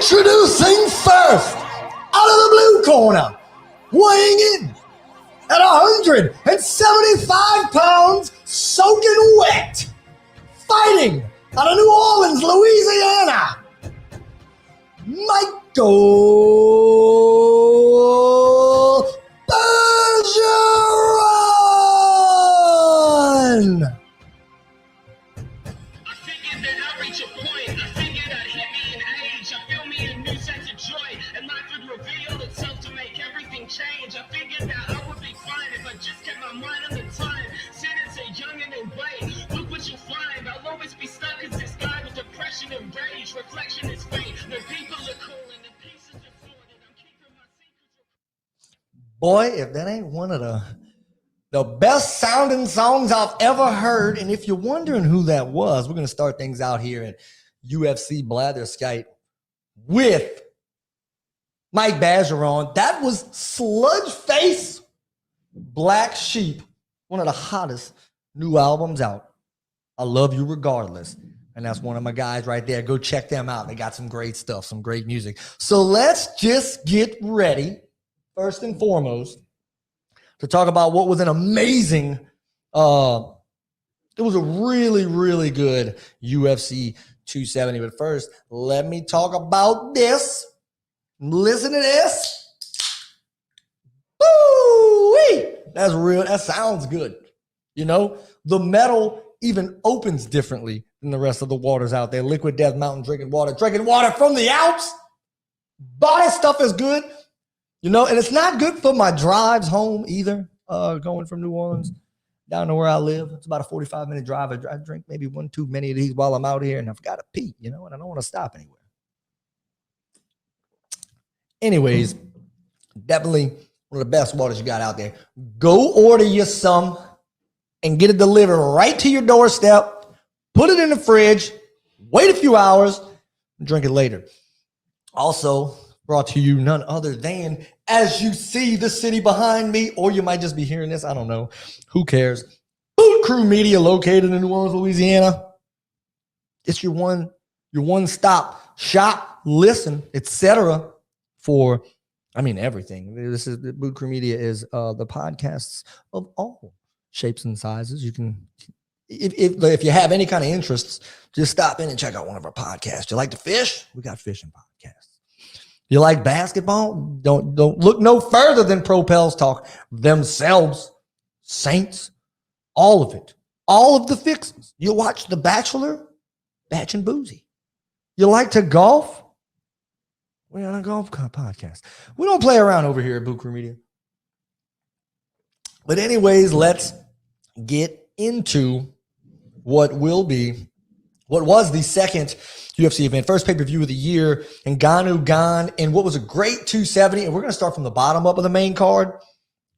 Introducing first, out of the blue corner, weighing in at 175 pounds, soaking wet, fighting out of New Orleans, Louisiana, Michael Bergeron. Change. I figured that I would be fine if I just kept my mind on the time. Sitting so young and in white. Look what you find. I'll always be stuck as this guy with depression and rage. Reflection is fate. The people are cool and the pieces are sorted. I'm keeping my secrets. Boy, if that ain't one of the best sounding songs I've ever heard, and if you're wondering who that was, we're going to start things out here at UFC Blatherskite with Mike Bergeron. That was Sludge Face Black Sheep, one of the hottest new albums out. I Love You Regardless. And that's one of my guys right there. Go check them out. They got some great stuff, some great music. So let's just get ready, first and foremost, to talk about what was an amazing, it was a really, really good UFC 270. But first, let me talk about this. Listen to this. Woo-wee! That's real. That sounds good. You know, the metal even opens differently than the rest of the waters out there. Liquid Death Mountain drinking water from the Alps. Body stuff is good. You know, and it's not good for my drives home either. Going from New Orleans down to where I live. It's about a 45-minute drive. I drink maybe one too many of these while I'm out here, and I've got to pee, you know, and I don't want to stop anywhere. Anyways, definitely one of the best waters you got out there. Go order you some and get it delivered right to your doorstep. Put it in the fridge. Wait a few hours and drink it later. Also brought to you none other than, as you see the city behind me, or you might just be hearing this, I don't know. Who cares? Boot Crew Media, located in New Orleans, Louisiana. It's your one-stop shop, listen, etc. for, everything. This is the Boot Crew Media is the podcasts of all shapes and sizes. You can, if you have any kind of interests, just stop in and check out one of our podcasts. You like to fish? We got fishing podcasts. You like basketball? Don't look no further than Propels Talk themselves. Saints, all of it, all of the fixes. You watch The Bachelor, Batch and Boozy. You like to golf? We're on a golf podcast. We don't play around over here at Boot Crew Media. But anyways, let's get into what was the second UFC event, first pay-per-view of the year, and Ngannou gone in what was a great 270. And we're going to start from the bottom up of the main card.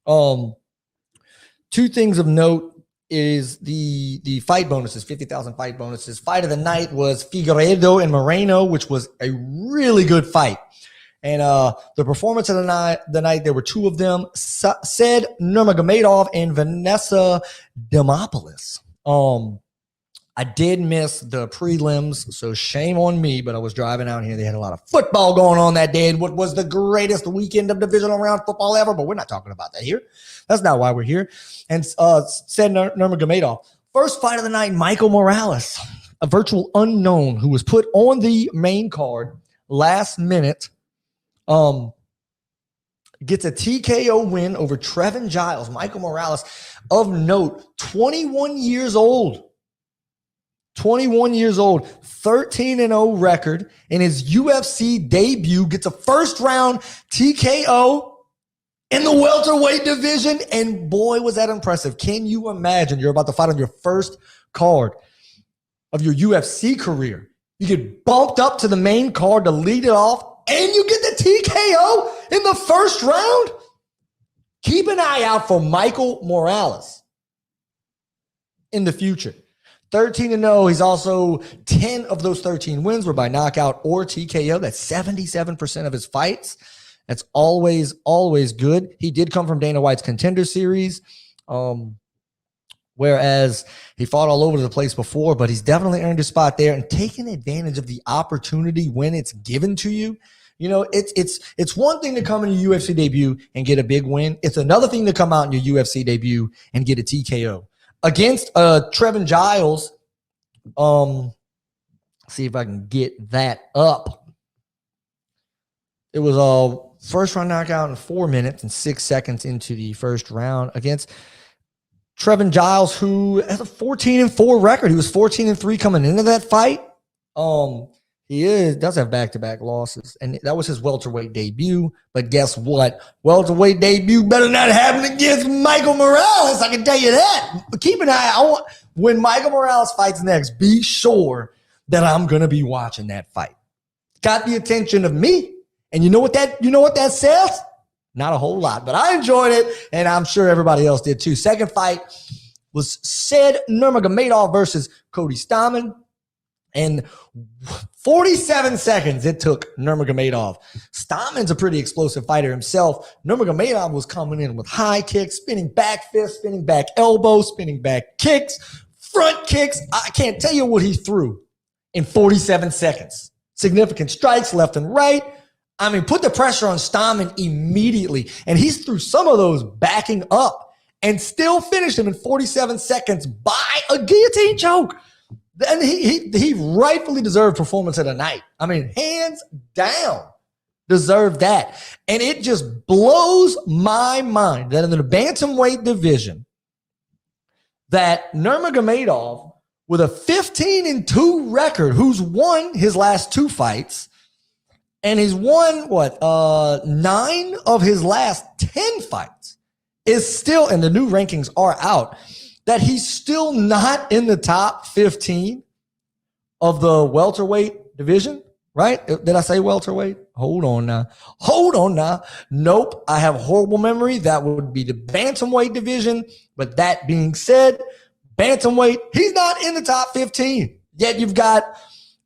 Two things of note is the fight bonuses, 50,000 fight bonuses. Fight of the night was Figueiredo and Moreno, which was a really good fight. And the performance of the night, there were two of them, Said Nurmagomedov and Vanessa Demopoulos. I did miss the prelims, so shame on me, but I was driving out here. They had a lot of football going on that day, and what was the greatest weekend of divisional round football ever, but we're not talking about that here. That's not why we're here. And Said Nurmagomedov. First fight of the night, Michael Morales, a virtual unknown who was put on the main card last minute, gets a TKO win over Trevin Giles. Michael Morales, of note, 21 years old. 13-0 record. In his UFC debut, gets a first-round TKO in the welterweight division, and boy, was that impressive. Can you imagine you're about to fight on your first card of your UFC career? You get bumped up to the main card to lead it off, and you get the TKO in the first round? Keep an eye out for Michael Morales in the future. 13-0. He's also 10 of those 13 wins were by knockout or TKO. That's 77% of his fights. That's always good. He did come from Dana White's Contender Series. Whereas he fought all over the place before, but he's definitely earned his spot there and taking advantage of the opportunity when it's given to you. You know, it's one thing to come in your UFC debut and get a big win. It's another thing to come out in your UFC debut and get a TKO against Trevin Giles. See if I can get that up. It was a first round knockout in 4 minutes and 6 seconds into the first round against Trevin Giles, who has a 14-4 record. He was 14-3 coming into that fight. He does have back-to-back losses, and that was his welterweight debut. But guess what? Welterweight debut better not happen against Michael Morales. I can tell you that. But keep an eye out. When Michael Morales fights next, be sure that I'm gonna be watching that fight. Got the attention of me, and you know what that says? Not a whole lot, but I enjoyed it, and I'm sure everybody else did too. Second fight was Said Nurmagomedov versus Cody Stamann. And 47 seconds it took Nurmagomedov. Stamann's a pretty explosive fighter himself. Nurmagomedov was coming in with high kicks, spinning back fists, spinning back elbows, spinning back kicks, front kicks. I can't tell you what he threw in 47 seconds. Significant strikes left and right. I mean, put the pressure on Stamann immediately. And he's threw some of those backing up and still finished him in 47 seconds by a guillotine choke. And he rightfully deserved performance of the night. I mean, hands down, deserved that. And it just blows my mind that in the bantamweight division, that Nurmagomedov, with a 15-2 record, who's won his last 2 fights, and he's won, 9 of his last 10 fights, is still, and the new rankings are out, that he's still not in the top 15 of the welterweight division, right? Did I say welterweight? Hold on now. Nope. I have horrible memory. That would be the bantamweight division. But that being said, bantamweight, he's not in the top 15. Yet you've got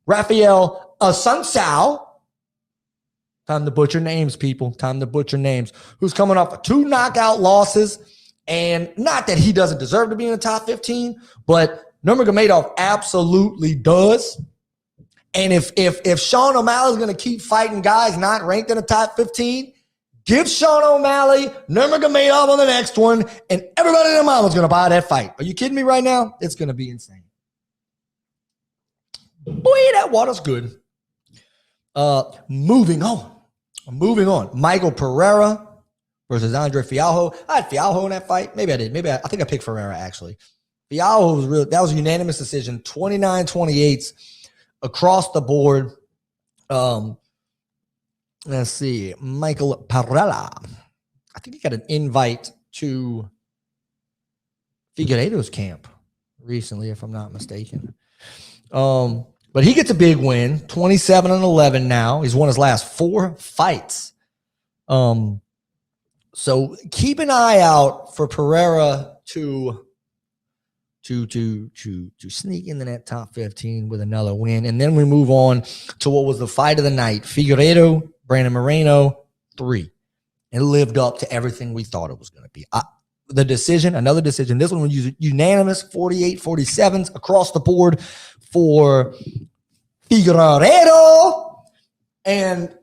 Rafael Assunção. Time to butcher names, people. Time to butcher names. Who's coming off of 2 knockout losses. And not that he doesn't deserve to be in the top 15, but Nurmagomedov absolutely does. And if Sean O'Malley is going to keep fighting guys not ranked in the top 15, give Sean O'Malley Nurmagomedov on the next one, and everybody in the mile is going to buy that fight. Are you kidding me right now? It's going to be insane. Boy, that water's good. Moving on. Michael Pereira versus Andre Fiojo. I had Fiojo in that fight. Maybe I did. I think I picked Pereira, actually. Fiojo that was a unanimous decision, 29-28 across the board. Let's see. Michael Pereira. I think he got an invite to Figueiredo's camp recently, if I'm not mistaken. But he gets a big win, 27-11 now. He's won his last 4 fights. So keep an eye out for Pereira to sneak into that top 15 with another win. And then we move on to what was the fight of the night. Figueiredo, Brandon Moreno, 3. It lived up to everything we thought it was going to be. The decision, another decision. This one was unanimous, 48-47s across the board for Figueiredo. And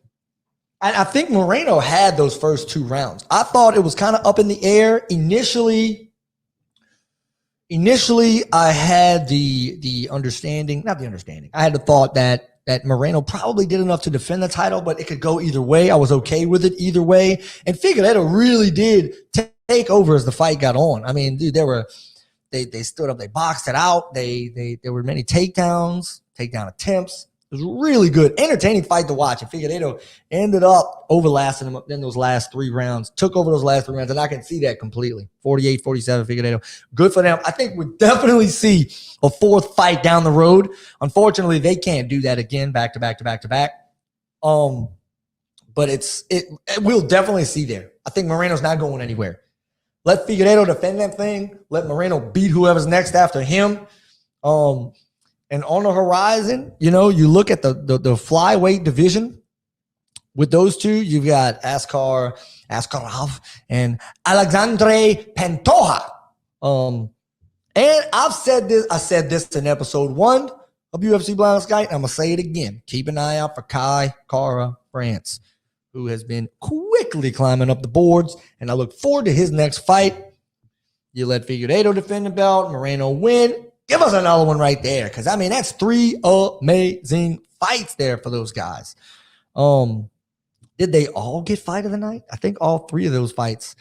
I think Moreno had those first 2 rounds. I thought it was kind of up in the air. Initially, I had the understanding, not the understanding. I had the thought that Moreno probably did enough to defend the title, but it could go either way. I was okay with it either way. And Figueiredo really did take over as the fight got on. I mean, dude, they stood up, they boxed it out. There were many takedown attempts. It was a really good, entertaining fight to watch. And Figueiredo ended up overlasting him in those last 3 rounds, took over those last 3 rounds, and I can see that completely. 48-47 Figueiredo. Good for them. I think we'll definitely see a 4th fight down the road. Unfortunately, they can't do that again back to back. But we'll definitely see there. I think Moreno's not going anywhere. Let Figueiredo defend that thing. Let Moreno beat whoever's next after him. And on the horizon, you look at the flyweight division with those 2. You've got Askarov and Alexandre Pantoja. And I've said this. I said this in episode 1 of UFC Blatherskite. I'm going to say it again. Keep an eye out for Kai Kara France, who has been quickly climbing up the boards. And I look forward to his next fight. You let Fiojo defend the belt, Moreno win. Give us another one right there. Because, I mean, that's 3 amazing fights there for those guys. Did they all get fight of the night? I think all 3 of those fights.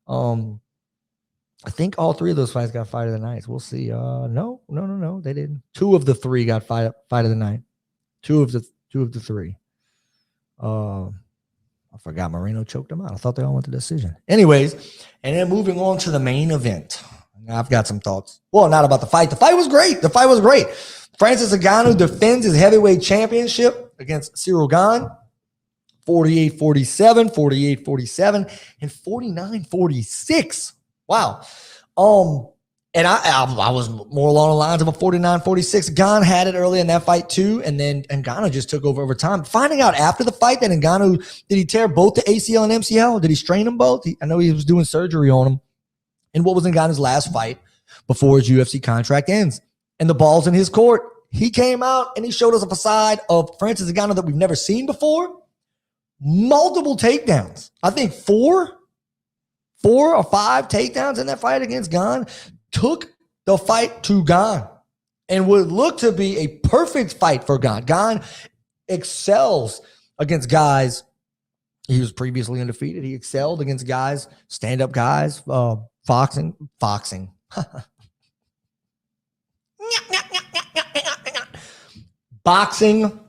I think all 3 of those fights got fight of the night. We'll see. No, they didn't. 2 of the 3 got fight of the night. 2 of the 3. I forgot Moreno choked them out. I thought they all went to decision. Anyways, and then moving on to the main event. Now I've got some thoughts. Well, not about the fight. The fight was great. Francis Ngannou defends his heavyweight championship against Cyril Gane. 48-47, 48-47, and 49-46. Wow. And I was more along the lines of a 49-46. Gane had it early in that fight too, and then Ngannou just took over time. Finding out after the fight that Ngannou, did he tear both the ACL and MCL? Did he strain them both? I know he was doing surgery on them. And what was Ngannou's last fight before his UFC contract ends? And the ball's in his court. He came out and he showed us a facade of Francis Ngannou that we've never seen before. Multiple takedowns. I think 4 or 5 takedowns in that fight against Gane. Took the fight to Gane and would look to be a perfect fight for Gane. Gane excels against guys. He was previously undefeated. He excelled against guys, stand-up guys, boxing. Boxing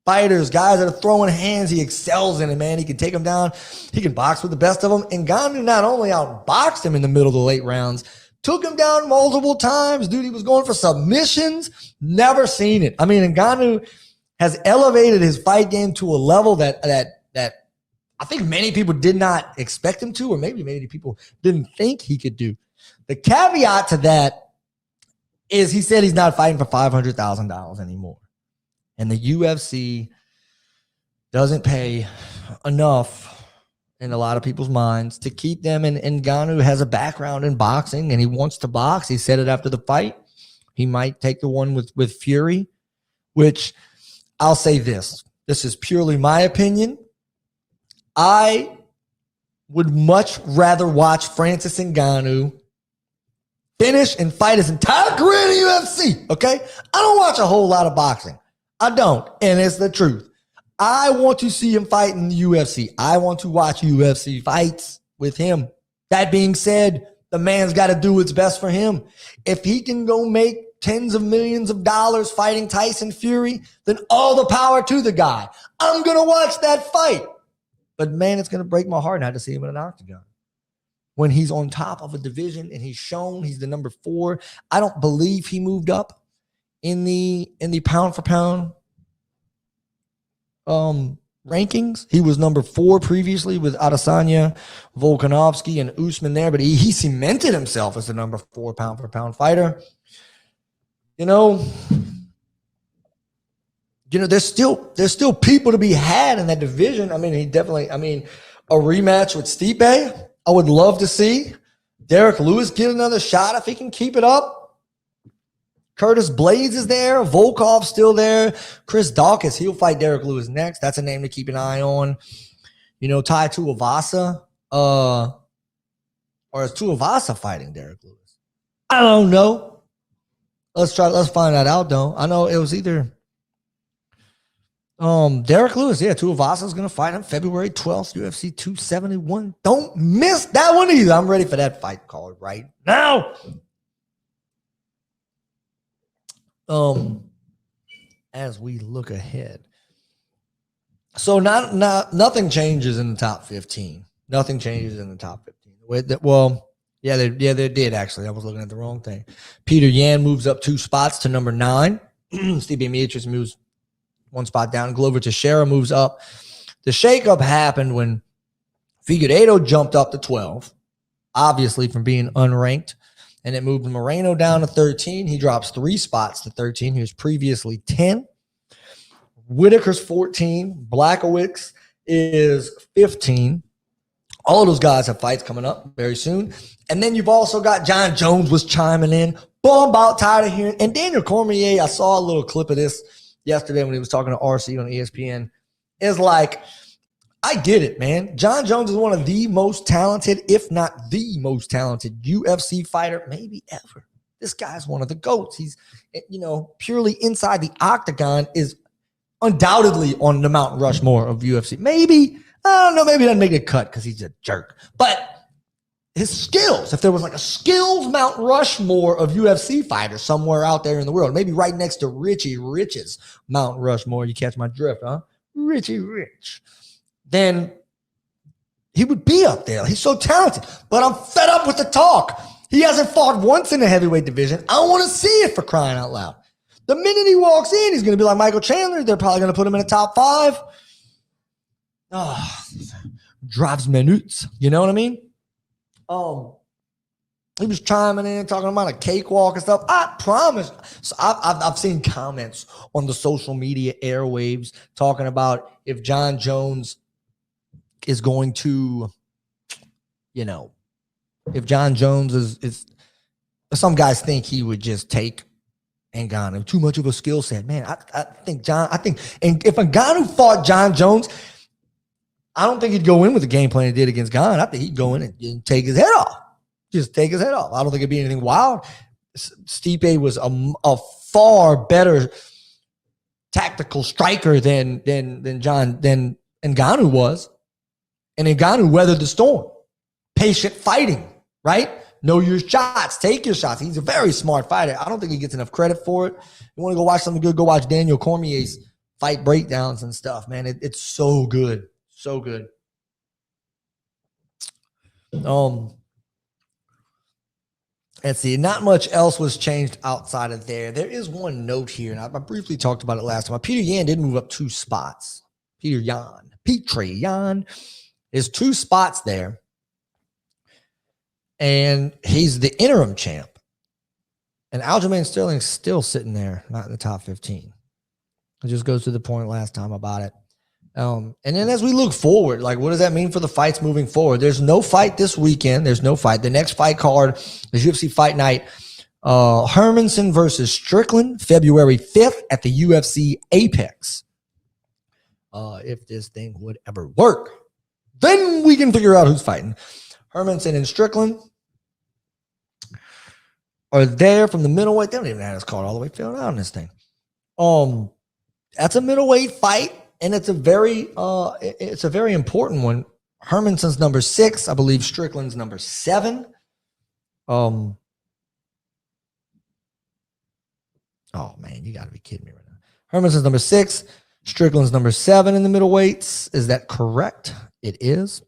fighters, guys that are throwing hands, he excels in it, man. He can take them down. He can box with the best of them. And Ngannou not only outboxed him in the middle of the late rounds, took him down multiple times. Dude, he was going for submissions. Never seen it. I mean, Ngannou has elevated his fight game to a level that I think many people did not expect him to, or maybe many people didn't think he could do. The caveat to that is he said he's not fighting for $500,000 anymore. And the UFC doesn't pay enough in a lot of people's minds to keep them. And Ngannou has a background in boxing and he wants to box. He said it after the fight. He might take the one with Fury, which I'll say this. This is purely my opinion. I would much rather watch Francis Ngannou finish and fight his entire career in the UFC, okay? I don't watch a whole lot of boxing. I don't, and it's the truth. I want to see him fight in the UFC. I want to watch UFC fights with him. That being said, the man's got to do what's best for him. If he can go make tens of millions of dollars fighting Tyson Fury, then all the power to the guy. I'm going to watch that fight. But man, it's going to break my heart not to see him in an octagon. When he's on top of a division and he's shown he's the number 4. I don't believe he moved up in the pound for pound rankings. He was number 4 previously with Adesanya, Volkanovski, and Usman there, but he cemented himself as the number 4 pound for pound fighter. You know, there's still people to be had in that division. I mean, a rematch with Stipe, I would love to see. Derek Lewis get another shot if he can keep it up. Curtis Blades is there. Volkov's still there. Chris Dawkins, he'll fight Derek Lewis next. That's a name to keep an eye on. Tai Tuivasa. Or is Tuivasa fighting Derek Lewis? I don't know. Let's find that out, though. I know it was either Derek Lewis. Yeah, Tuivasa's going to fight him February 12th, UFC 271. Don't miss that one either. I'm ready for that fight card right now. As we look ahead. So nothing changes in the top 15. Nothing changes in the top 15. Well, yeah, they did actually. I was looking at the wrong thing. Peter Yan moves up 2 spots to number 9. Steve Miocic moves 1 spot down. Glover Teixeira moves up. The shakeup happened when Figueiredo jumped up to 12, obviously from being unranked. And it moved Moreno down to 13. He drops 3 spots to 13. He was previously 10. Whitaker's 14. Blachowicz is 15. All of those guys have fights coming up very soon. And then you've also got John Jones was chiming in. Boy, I'm about tired of hearing. And Daniel Cormier, I saw a little clip of this yesterday when he was talking to RC on ESPN. Is like, I get it, man. Jon Jones is one of the most talented, if not the most talented UFC fighter maybe ever. This guy's one of the GOATs. He's, purely inside the octagon is undoubtedly on the Mount Rushmore of UFC. Maybe, I don't know, maybe he doesn't make a cut because he's a jerk. But his skills, if there was like a skills Mount Rushmore of UFC fighters somewhere out there in the world, maybe right next to Richie Rich's Mount Rushmore, you catch my drift, huh? Richie Rich. Then he would be up there. He's so talented. But I'm fed up with the talk. He hasn't fought once in the heavyweight division. I want to see it, for crying out loud. The minute he walks in, he's going to be like Michael Chandler. They're probably going to put him in the top 5. Oh, drives me nuts. You know what I mean? He was chiming in, talking about a cakewalk and stuff. I promise. So I've seen comments on the social media airwaves talking about if Jon Jones is going to, if Jon Jones is some guys think he would just take Ngannou. Too much of a skill set. Man, I think and if Ngannou fought Jon Jones, I don't think he'd go in with the game plan he did against Gane. I think he'd go in and take his head off. Just take his head off. I don't think it'd be anything wild. Stipe was a far better tactical striker than Ngannou was. And Ngannou weathered the storm. Patient fighting, right? Know your shots. Take your shots. He's a very smart fighter. I don't think he gets enough credit for it. You want to go watch something good, go watch Daniel Cormier's fight breakdowns and stuff, man. It's so good. So good. Let's see. Not much else was changed outside of there. There is one note here, and I briefly talked about it last time. Peter Yan did move up 2 spots. Peter Yan is 2 spots there. And he's the interim champ. And Aljamain Sterling's still sitting there, not in the top 15. It just goes to the point last time about it. And then as we look forward, like, what does that mean for the fights moving forward? There's no fight this weekend. There's no fight. The next fight card is UFC Fight Night. Hermansen versus Strickland, February 5th at the UFC Apex. If this thing would ever work, then we can figure out who's fighting. Hermansen and Strickland are there from the middleweight. They don't even have this card all the way filled out in this thing. That's a middleweight fight, and it's a very important one. Hermansen's number 6, I believe. Strickland's number 7. Oh man, you got to be kidding me right now. Hermansen's number 6, Strickland's number 7 in the middleweights. Is that correct? It is.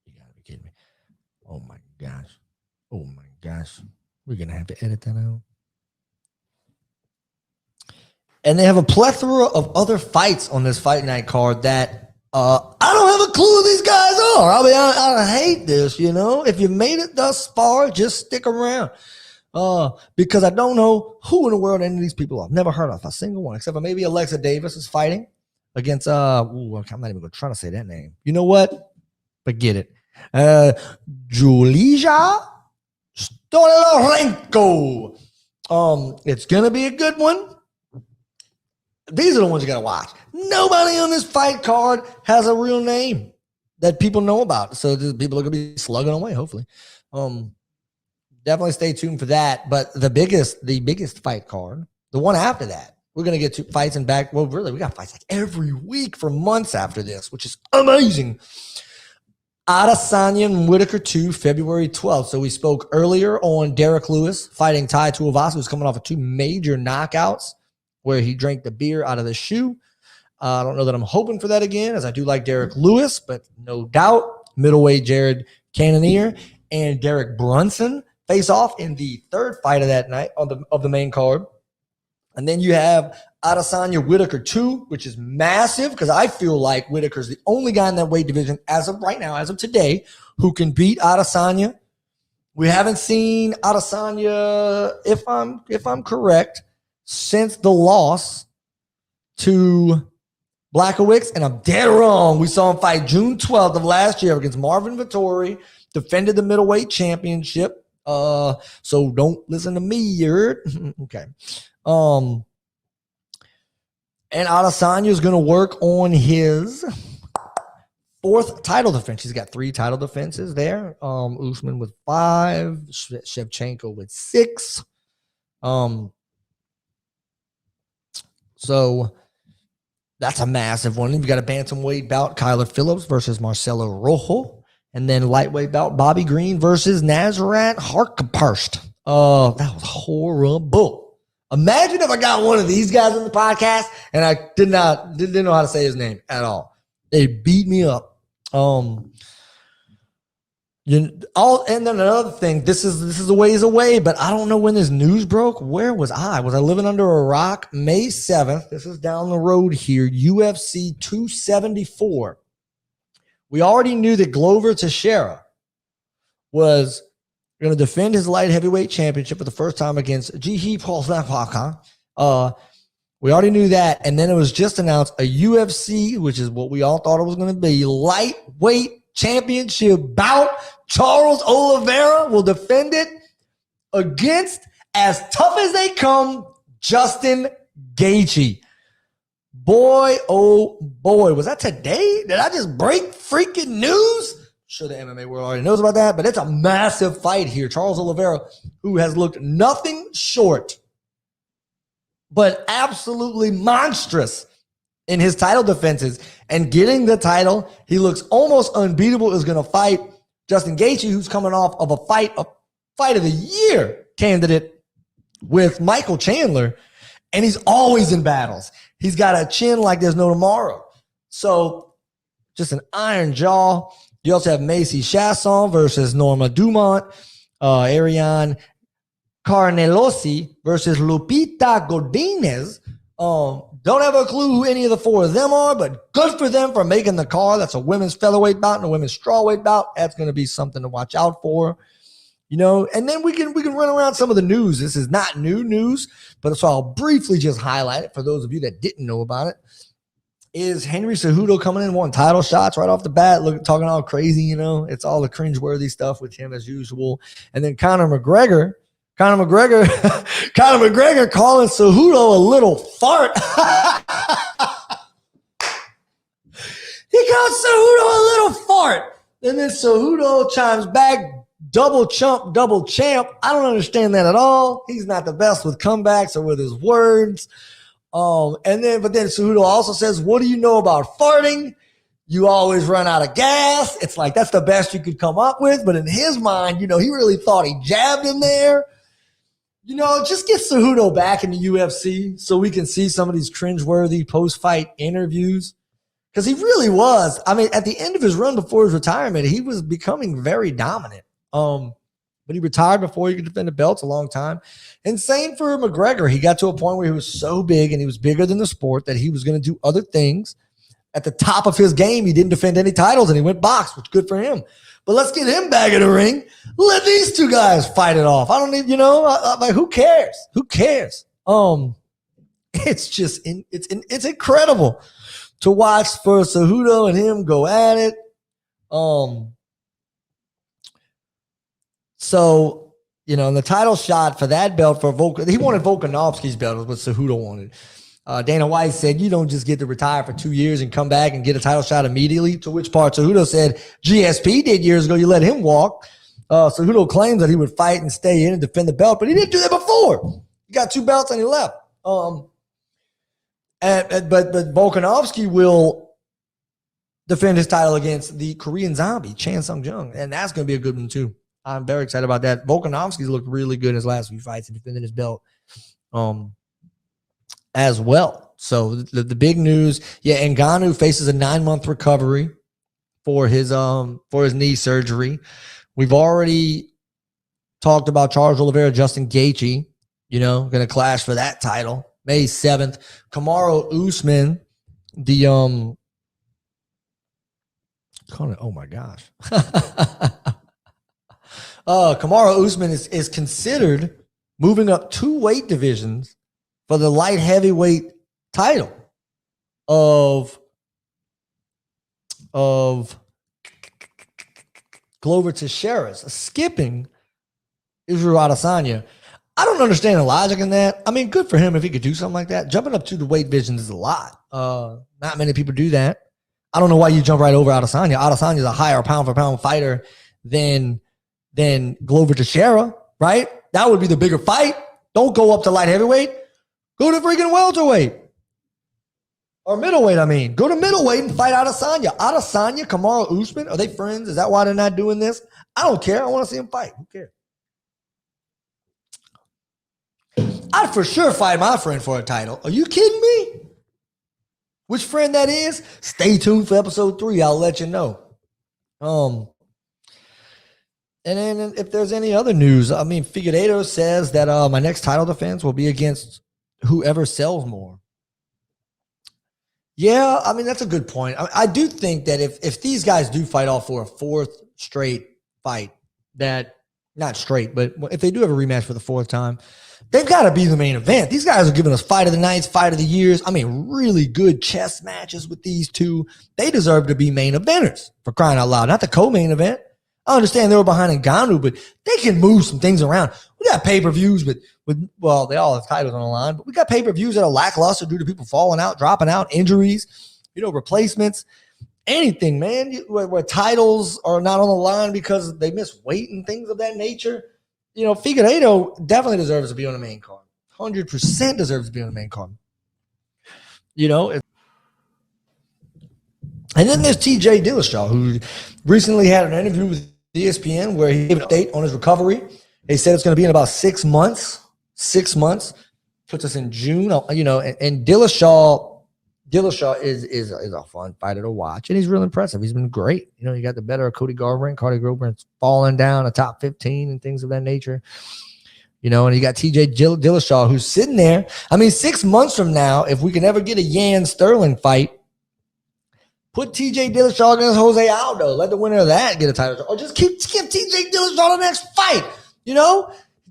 You got to be kidding me. Oh my gosh. We're going to have to edit that out. And they have a plethora of other fights on this Fight Night card that I don't have a clue who these guys are. I mean, I hate this, If you made it thus far, just stick around. Because I don't know who in the world any of these people are. I've never heard of a single one, except for maybe Alexa Davis is fighting against, I'm not even going to try to say that name. You know what? Forget it. Julija Stolarenko. It's going to be a good one. These are the ones you got to watch. Nobody on this fight card has a real name that people know about. So people are going to be slugging away, hopefully. Definitely stay tuned for that. But the biggest fight card, the one after that, we're going to get 2 fights in back. Well, really, we got fights like every week for months after this, which is amazing. Adesanya and Whitaker 2, February 12th. So we spoke earlier on Derek Lewis fighting Tai Tuivasa, who's coming off of 2 major knockouts where he drank the beer out of the shoe. I don't know that I'm hoping for that again, as I do like Derek Lewis, but no doubt middleweight Jared Cannonier and Derek Brunson face off in the 3rd fight of that night of the main card. And then you have Adesanya Whitaker 2, which is massive because I feel like Whitaker's the only guy in that weight division as of right now, as of today, who can beat Adesanya. We haven't seen Adesanya, if I'm correct, since the loss to Blachowicz, and I'm dead wrong. We saw him fight June 12th of last year against Marvin Vettori defended the middleweight championship. So don't listen to me, you heard? Okay. And Adesanya is going to work on his 4th title defense. He's got 3 title defenses there. Usman with 5, Shevchenko with 6. So that's a massive one. You've got a bantamweight bout, Kyler Phillips versus Marcelo Rojo. And then lightweight bout, Bobby Green versus Nasrat Harkaparst. That was horrible. Imagine if I got one of these guys on the podcast and I didn't know how to say his name at all. They beat me up. And then another thing, this is a ways away, but I don't know when this news broke. Where was I? Was I living under a rock? May 7th. This is down the road here. UFC 274. We already knew that Glover Teixeira was going to defend his light heavyweight championship for the first time against Jihi Paul. We already knew that. And then it was just announced a UFC, which is what we all thought it was going to be, lightweight championship bout. Charles Oliveira will defend it against, as tough as they come, Justin Gaethje. Boy, oh boy, was that today? Did I just break freaking news? I'm sure the MMA world already knows about that, but it's a massive fight here. Charles Oliveira, who has looked nothing short, but absolutely monstrous in his title defenses and getting the title. He looks almost unbeatable, is going to fight Justin Gaethje, who's coming off of a fight of the year candidate with Michael Chandler. And he's always in battles. He's got a chin like there's no tomorrow. So just an iron jaw. You also have Macy Chasson versus Norma Dumont. Ariane Carnelosi versus Lupita Godinez. Don't have a clue who any of the 4 of them are, but good for them for making the card. That's a women's featherweight bout and a women's strawweight bout. That's going to be something to watch out for. And then we can run around some of the news. This is not new news, but so I'll briefly just highlight it for those of you that didn't know about it. Is Henry Cejudo coming in wanting title shots right off the bat, talking all crazy, It's all the cringeworthy stuff with him as usual. And then Conor McGregor calling Cejudo a little fart. He calls Cejudo a little fart. And then Cejudo chimes back, double chump, double champ. I don't understand that at all. He's not the best with comebacks or with his words. But then Cejudo also says, what do you know about farting? You always run out of gas. It's like, that's the best you could come up with. But in his mind, he really thought he jabbed him there. Just get Cejudo back in the UFC so we can see some of these cringeworthy post-fight interviews. Because he really was. I mean, at the end of his run before his retirement, he was becoming very dominant. But he retired before he could defend the belts a long time. And same for McGregor. He got to a point where he was so big and he was bigger than the sport that he was going to do other things. At the top of his game, he didn't defend any titles and he went box, which is good for him. But let's get him back in the ring. Let these 2 guys fight it off. I don't need, like, who cares? Who cares? It's just, it's incredible to watch for Cejudo and him go at it. So, in the title shot for that belt for he wanted Volkanovski's belt, was what Cejudo wanted. Dana White said, you don't just get to retire for 2 years and come back and get a title shot immediately, to which part Cejudo said GSP did years ago. You let him walk. Cejudo claims that he would fight and stay in and defend the belt, but he didn't do that before. He got 2 belts and he left. But Volkanovski will defend his title against the Korean zombie, Chan Sung Jung, and that's going to be a good one too. I'm very excited about that. Volkanovski's looked really good in his last few fights and defending his belt as well. So the big news, Ngannou faces a 9-month recovery for his knee surgery. We've already talked about Charles Oliveira, Justin Gaethje, going to clash for that title May 7th. Kamaru Usman, oh my gosh. Kamaru Usman is considered moving up 2 weight divisions for the light heavyweight title of Glover Teixeira's skipping Israel Adesanya. I don't understand the logic in that. I mean, good for him if he could do something like that. Jumping up to the weight division is a lot. Not many people do that. I don't know why you jump right over Adesanya. Adesanya is a higher pound-for-pound fighter than Glover Teixeira, right? That would be the bigger fight. Don't go up to light heavyweight. Go to freaking welterweight. Or middleweight, I mean. Go to middleweight and fight Adesanya. Adesanya, Kamaru Usman, are they friends? Is that why they're not doing this? I don't care. I want to see him fight. Who cares? I'd for sure fight my friend for a title. Are you kidding me? Which friend that is? Stay tuned for episode 3. I'll let you know. And then if there's any other news, I mean, Figueiredo says that my next title defense will be against whoever sells more. Yeah, I mean, that's a good point. I do think that if these guys do fight off for a 4th straight fight, that not straight, but if they do have a rematch for the 4th time, they've got to be the main event. These guys are giving us fight of the nights, fight of the years. I mean, really good chess matches with these two. They deserve to be main eventers, for crying out loud, not the co-main event. I understand they were behind Ngannou, but they can move some things around. We got pay-per-views with well, they all have titles on the line, but we got pay-per-views that are lackluster due to people falling out, dropping out, injuries, replacements, anything, man, where titles are not on the line because they miss weight and things of that nature. Figueiredo definitely deserves to be on the main card. 100% deserves to be on the main card. And then there's TJ Dillashaw, who recently had an interview with ESPN where he gave an update on his recovery. They said it's going to be in about 6 months. 6 months puts us in June. And Dillashaw is a fun fighter to watch, and he's real impressive. He's been great. He got the better of Cody Garbrandt. Cody Garbrandt's falling down a top 15 and things of that nature. And you got TJ Dillashaw, who's sitting there. I mean, 6 months from now, if we can ever get a Yan Sterling fight, put TJ Dillashaw against Jose Aldo. Let the winner of that get a title. Or just give TJ Dillashaw the next fight. He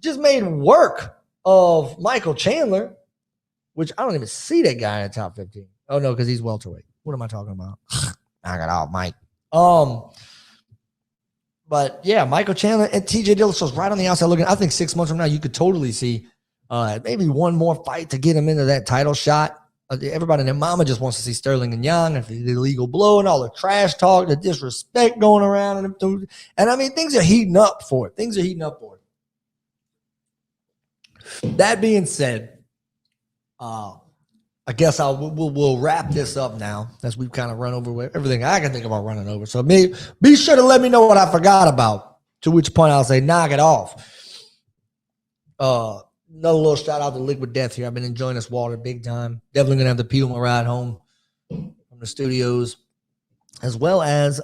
just made work of Michael Chandler, which I don't even see that guy in the top 15. Oh, no, because he's welterweight. What am I talking about? I got out, Mike. But, yeah, Michael Chandler and TJ Dillashaw's right on the outside looking. I think 6 months from now, you could totally see maybe one more fight to get him into that title shot. Everybody and their mama just wants to see Sterling and Young, and the illegal blow and all the trash talk, the disrespect going around. And I mean, things are heating up for it. That being said, I guess we'll wrap this up now, as we've kind of run over everything I can think about running over. So be sure to let me know what I forgot about, to which point I'll say knock it off. Another little shout out to Liquid Death here. I've been enjoying this water big time. Definitely gonna have to pee on my ride home from the studios, as well as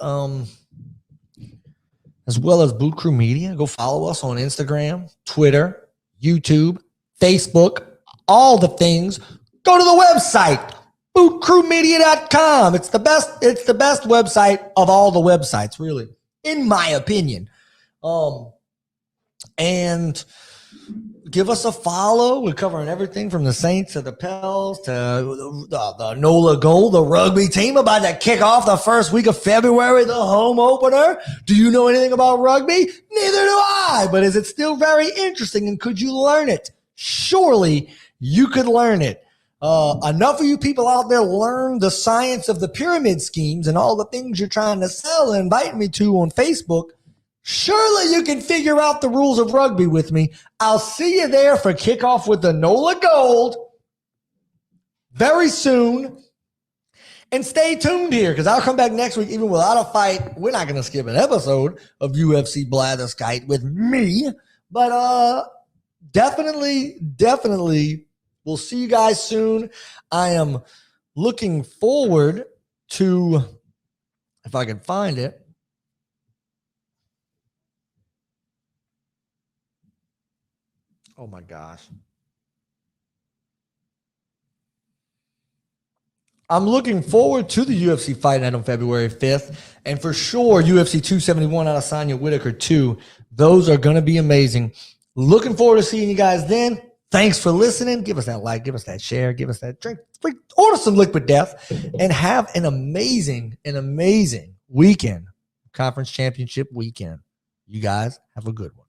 Boot Crew Media. Go follow us on Instagram, Twitter, YouTube, Facebook, all the things. Go to the website, bootcrewmedia.com. It's the best website of all the websites, really, in my opinion. And give us a follow. We're covering everything from the Saints to the Pels to the NOLA Gold, the rugby team about to kick off the first week of February, the home opener. Do you know anything about rugby? Neither do I. But is it still very interesting, and could you learn it? Surely you could learn it. Enough of you people out there learn the science of the pyramid schemes and all the things you're trying to sell and invite me to on Facebook. Surely you can figure out the rules of rugby with me. I'll see you there for kickoff with the NOLA Gold very soon. And stay tuned here, because I'll come back next week even without a fight. We're not going to skip an episode of UFC Blatherskite with me. But definitely, we'll see you guys soon. I am looking forward to, if I can find it, oh my gosh. I'm looking forward to the UFC fight night on February 5th. And for sure, UFC 271 Adesanya Whitaker 2. Those are going to be amazing. Looking forward to seeing you guys then. Thanks for listening. Give us that like, give us that share, give us that drink. Order some Liquid Death and have an amazing weekend. conference championship weekend. You guys have a good one.